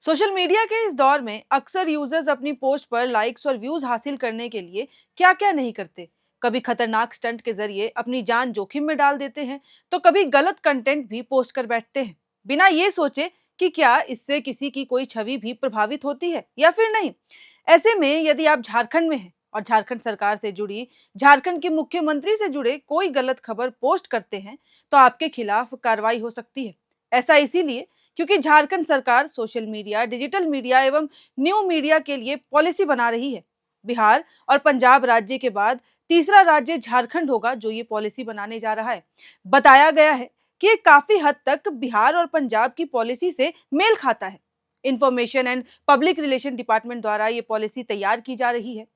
Social media के इस दौर में अक्सर यूजर्स अपनी पोस्ट पर लाइक्स और व्यूज हासिल करने के लिए क्या क्या नहीं करते। कभी खतरनाक स्टंट के जरिए अपनी जान जोखिम में डाल देते हैं, तो कभी गलत कंटेंट भी पोस्ट कर बैठते हैं, बिना ये सोचे कि क्या इससे किसी की कोई छवि भी प्रभावित होती है या फिर नहीं। ऐसे में यदि आप झारखंड में हैं और झारखंड सरकार से जुड़ी, झारखंड के मुख्यमंत्री से जुड़े कोई गलत खबर पोस्ट करते हैं, तो आपके खिलाफ कार्रवाई हो सकती है। ऐसा इसीलिए क्योंकि झारखंड सरकार सोशल मीडिया, डिजिटल मीडिया एवं न्यू मीडिया के लिए पॉलिसी बना रही है। बिहार और पंजाब राज्य के बाद तीसरा राज्य झारखंड होगा जो ये पॉलिसी बनाने जा रहा है। बताया गया है कि ये काफी हद तक बिहार और पंजाब की पॉलिसी से मेल खाता है। Information and public relation department द्वारा ये पॉलिसी तैयार की जा रही है,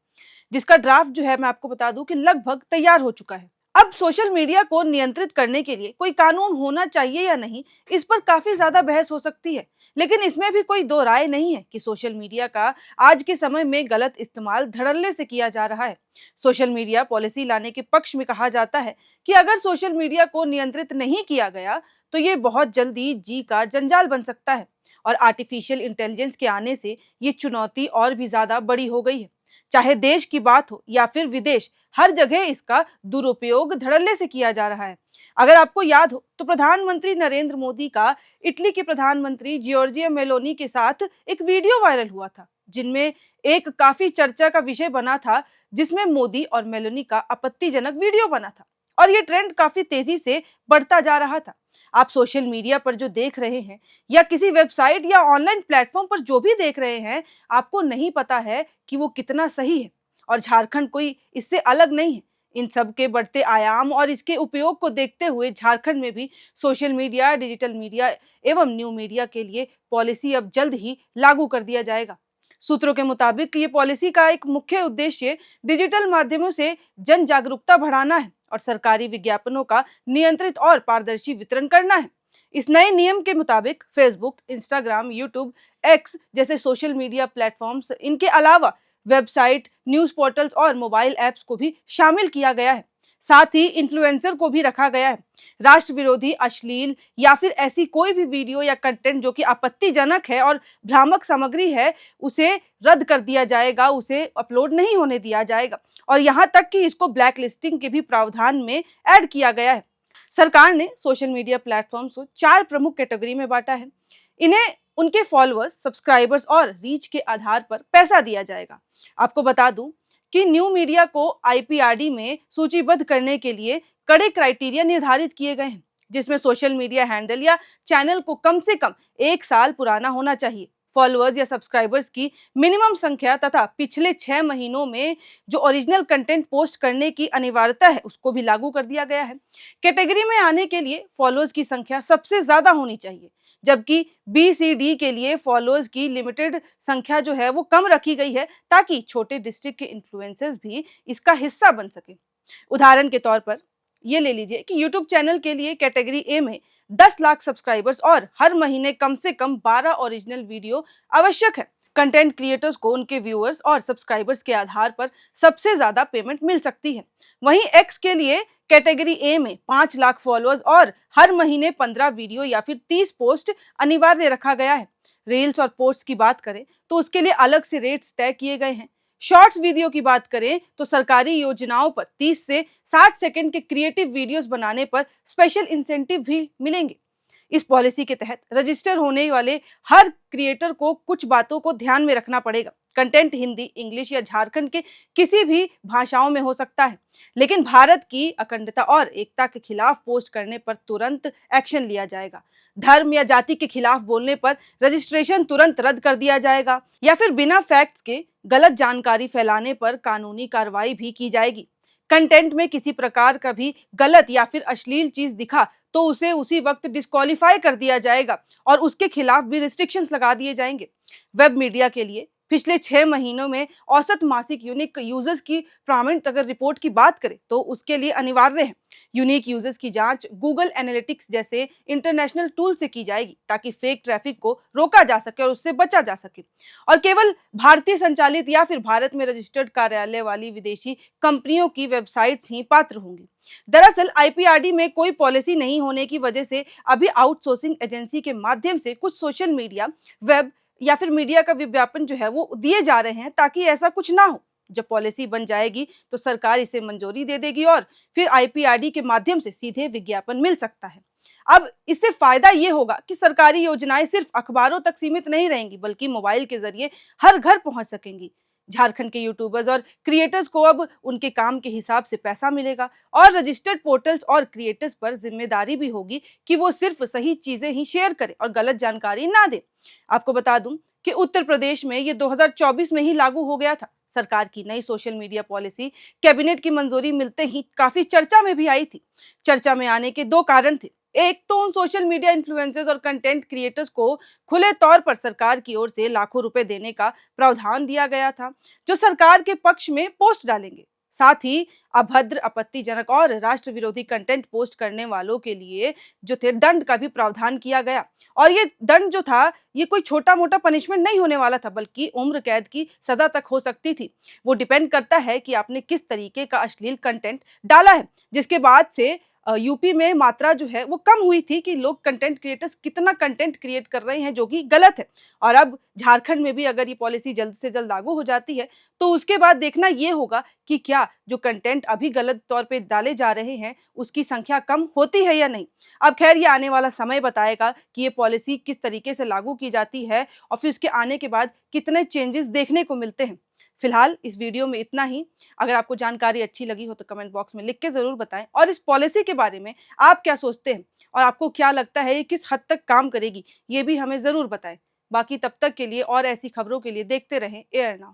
जिसका ड्राफ्ट जो है मैं आपको बता दूं कि लगभग तैयार हो चुका है। अब सोशल मीडिया को नियंत्रित करने के लिए कोई कानून होना चाहिए या नहीं, इस पर काफी ज्यादा बहस हो सकती है। लेकिन इसमें भी कोई दो राय नहीं है कि सोशल मीडिया का आज के समय में गलत इस्तेमाल धड़ल्ले से किया जा रहा है। सोशल मीडिया पॉलिसी लाने के पक्ष में कहा जाता है कि अगर सोशल मीडिया को नियंत्रित नहीं किया गया तो ये बहुत जल्दी जी का जंजाल बन सकता है। और आर्टिफिशियल इंटेलिजेंस के आने से ये चुनौती और भी ज्यादा बड़ी हो गई है। चाहे देश की बात हो या फिर विदेश, हर जगह इसका दुरुपयोग धड़ल्ले से किया जा रहा है। अगर आपको याद हो तो प्रधानमंत्री नरेंद्र मोदी का इटली के प्रधानमंत्री जियोर्जिया मेलोनी के साथ एक वीडियो वायरल हुआ था, जिनमें एक काफी चर्चा का विषय बना था, जिसमें मोदी और मेलोनी का आपत्तिजनक वीडियो बना था और ये ट्रेंड काफी तेजी से बढ़ता जा रहा था। आप सोशल मीडिया पर जो देख रहे हैं या किसी वेबसाइट या ऑनलाइन प्लेटफॉर्म पर जो भी देख रहे हैं, आपको नहीं पता है कि वो कितना सही है। और झारखंड कोई इससे अलग नहीं है। इन सब के बढ़ते आयाम और इसके उपयोग को देखते हुए झारखंड में भी सोशल मीडिया, डिजिटल मीडिया एवं न्यू मीडिया के लिए पॉलिसी अब जल्द ही लागू कर दिया जाएगा। सूत्रों के मुताबिक ये पॉलिसी का एक मुख्य उद्देश्य डिजिटल माध्यमों से जन जागरूकता बढ़ाना है और सरकारी विज्ञापनों का नियंत्रित और पारदर्शी वितरण करना है। इस नए नियम के मुताबिक फेसबुक, इंस्टाग्राम, यूट्यूब, एक्स जैसे सोशल मीडिया प्लेटफॉर्म्स, इनके अलावा वेबसाइट, न्यूज पोर्टल्स और मोबाइल ऐप्स को भी शामिल किया गया है। साथ ही इन्फ्लुएंसर को भी रखा गया है। राष्ट्र विरोधी, अश्लील या फिर ऐसी कोई भी वीडियो या कंटेंट जो कि आपत्तिजनक है और भ्रामक सामग्री है, उसे रद्द कर दिया जाएगा, उसे अपलोड नहीं होने दिया जाएगा। और यहाँ तक कि इसको ब्लैक लिस्टिंग के भी प्रावधान में ऐड किया गया है। सरकार ने सोशल मीडिया प्लेटफॉर्म्स को 4 प्रमुख कैटेगरी में बांटा है। इन्हें उनके फॉलोअर्स, सब्सक्राइबर्स और रीच के आधार पर पैसा दिया जाएगा। आपको बता दूं कि न्यू मीडिया को आईपीआरडी में सूचीबद्ध करने के लिए कड़े क्राइटेरिया निर्धारित किए गए हैं, जिसमें सोशल मीडिया हैंडल या चैनल को कम से कम 1 साल पुराना होना चाहिए। फॉलोअर्स या सब्सक्राइबर्स की मिनिमम संख्या तथा पिछले 6 महीनों में जो ओरिजिनल कंटेंट पोस्ट करने की अनिवार्यता है, उसको भी लागू कर दिया गया है। कैटेगरी में आने के लिए फॉलोअर्स की संख्या सबसे ज्यादा होनी चाहिए, जबकि बी सी डी के लिए फॉलोअर्स की लिमिटेड संख्या जो है वो कम रखी गई है, ताकि छोटे डिस्ट्रिक्ट के इन्फ्लुएंसर्स भी इसका हिस्सा बन सके। उदाहरण के तौर पर ये ले लीजिए कि यूट्यूब चैनल के लिए कैटेगरी ए में 10 लाख सब्सक्राइबर्स और हर महीने कम से कम 12 ओरिजिनल वीडियो आवश्यक है। कंटेंट क्रिएटर्स को उनके व्यूअर्स और सब्सक्राइबर्स के आधार पर सबसे ज्यादा पेमेंट मिल सकती है। वहीं एक्स के लिए कैटेगरी ए में 5 लाख फॉलोअर्स और हर महीने 15 वीडियो या फिर 30 पोस्ट अनिवार्य रखा गया है। रील्स और पोस्ट की बात करें तो उसके लिए अलग से रेट्स तय किए गए हैं। शॉर्ट्स वीडियो की बात करें तो सरकारी योजनाओं पर 30 से 60 सेकंड के क्रिएटिव वीडियोस बनाने पर स्पेशल इंसेंटिव भी मिलेंगे। इस पॉलिसी के तहत रजिस्टर होने वाले हर क्रिएटर को कुछ बातों को ध्यान में रखना पड़ेगा। कंटेंट हिंदी, इंग्लिश या झारखंड के किसी भी भाषाओं में हो सकता है, लेकिन भारत की अखंडता और एकता के खिलाफ पोस्ट करने पर तुरंत एक्शन लिया जाएगा। धर्म या जाति के खिलाफ बोलने पर रजिस्ट्रेशन तुरंत रद्द कर दिया जाएगा या फिर बिना फैक्ट्स के गलत जानकारी फैलाने पर कानूनी कार्रवाई भी की जाएगी। कंटेंट में किसी प्रकार का भी गलत या फिर अश्लील चीज दिखा तो उसे उसी वक्त डिस्क्वालीफाई कर दिया जाएगा और उसके खिलाफ भी रिस्ट्रिक्शंस लगा दिए जाएंगे। वेब मीडिया के लिए पिछले 6 महीनों में औसत मासिक यूनिक यूजर्स की प्रामाणिक अगर रिपोर्ट की बात करें तो उसके लिए अनिवार्य है। यूनिक यूजर्स की जांच गूगल एनालिटिक्स जैसे इंटरनेशनल टूल से की जाएगी, ताकि फेक ट्रैफिक को रोका जा सके और उससे बचा जा सके। और केवल भारतीय संचालित या फिर भारत में रजिस्टर्ड कार्यालय वाली विदेशी कंपनियों की वेबसाइट्स ही पात्र होंगी। दरअसल आईपीआरडी में कोई पॉलिसी नहीं होने की वजह से अभी आउटसोर्सिंग एजेंसी के माध्यम से कुछ सोशल मीडिया, वेब या फिर मीडिया का विज्ञापन जो है वो दिए जा रहे हैं ताकि ऐसा कुछ ना हो। जब पॉलिसी बन जाएगी तो सरकार इसे मंजूरी दे देगी और फिर आईपीआरडी के माध्यम से सीधे विज्ञापन मिल सकता है। अब इससे फायदा ये होगा कि सरकारी योजनाएं सिर्फ अखबारों तक सीमित नहीं रहेंगी, बल्कि मोबाइल के जरिए हर घर पहुंच सकेंगी। झारखंड के यूट्यूबर्स और क्रिएटर्स को अब उनके काम के हिसाब से पैसा मिलेगा और रजिस्टर्ड पोर्टल्स और क्रिएटर्स पर जिम्मेदारी भी होगी कि वो सिर्फ सही चीजें ही शेयर करें और गलत जानकारी ना दें। आपको बता दूं कि उत्तर प्रदेश में ये 2024 में ही लागू हो गया था। सरकार की नई सोशल मीडिया पॉलिसी कैबिनेट की मंजूरी मिलते ही काफी चर्चा में भी आई थी। चर्चा में आने के दो कारण थे। एक तो उन सोशल मीडिया इन्फ्लुएंसर्स और कंटेंट क्रिएटर्स को खुले तौर पर सरकार की ओर से लाखों रुपए देने का प्रावधान दिया गया था, जो सरकार के पक्ष में पोस्ट डालेंगे। साथ ही अभद्र, आपत्तिजनक और राष्ट्र विरोधी कंटेंट पोस्ट करने वालों के लिए जो थे दंड का भी प्रावधान किया गया। और ये दंड जो था, ये कोई छोटा मोटा पनिशमेंट नहीं होने वाला था, बल्कि उम्र कैद की सजा तक हो सकती थी। वो डिपेंड करता है कि आपने किस तरीके का अश्लील कंटेंट डाला है। जिसके बाद से यूपी में मात्रा जो है वो कम हुई थी कि लोग कंटेंट क्रिएटर्स कितना कंटेंट क्रिएट कर रहे हैं, जो कि गलत है। और अब झारखंड में भी अगर ये पॉलिसी जल्द से जल्द लागू हो जाती है तो उसके बाद देखना ये होगा कि क्या जो कंटेंट अभी गलत तौर पे डाले जा रहे हैं उसकी संख्या कम होती है या नहीं। अब खैर ये आने वाला समय बताएगा कि ये पॉलिसी किस तरीके से लागू की जाती है और फिर उसके आने के बाद कितने चेंजेस देखने को मिलते हैं। फिलहाल इस वीडियो में इतना ही। अगर आपको जानकारी अच्छी लगी हो तो कमेंट बॉक्स में लिख के ज़रूर बताएं और इस पॉलिसी के बारे में आप क्या सोचते हैं और आपको क्या लगता है ये किस हद तक काम करेगी, ये भी हमें ज़रूर बताएं। बाकी तब तक के लिए और ऐसी खबरों के लिए देखते रहें एयर नाउ।